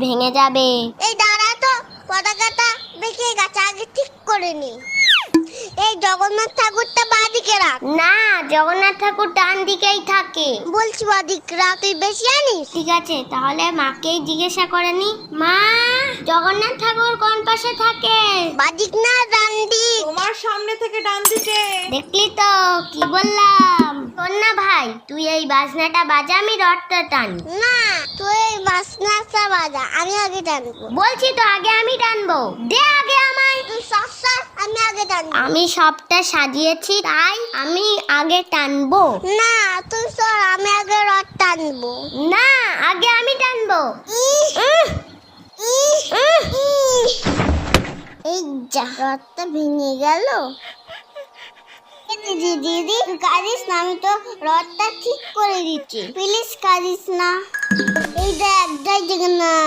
ভেঙে যাবে। এই দাঁড়া তো, পতাকাটা বেঁকে গেছে, আগে ঠিক করে নি। এই জগন্নাথ ঠাকুরটা বাঁদিকে রাখ। না, জগন্নাথ ঠাকুর ডান দিকেই থাকে। বলছি বাঁদিকে রাখ, তুই বেশি জানিস। ঠিক আছে, তাহলে মাকেই জিজ্ঞাসা করে নি। মা, জগন্নাথ ঠাকুর কোন পাশে থাকে? বাঁদিক না ডান দিক? তোমার সামনে থেকে ডান দিকে। দেখলি তো কি বললাম। শোন না ভাই, তুই এই বাজনাটা বাজা, আমি রথটা টানি। না, তুই এই বাসনাটা বাজা, আমি আগে টানবো। বলছি তো আগে আমি টানবো, দে আগে আমায়। তুই সব আমি আগে টানবো। আমি সবটা সাজিয়েছি, তাই আমি আগে টানবো। না, তুই সর, আমি আগে রথ টানবো। না, আগে আমি টানবো। এই যা, রথটা ভেঙে গেল। দিদি দিদি, তুই কাঁদিস না, আমি তো রথটা ঠিক করে দিচ্ছি, প্লিজ কাঁদিস না। এই দেখ, জয় জগন্নাথ।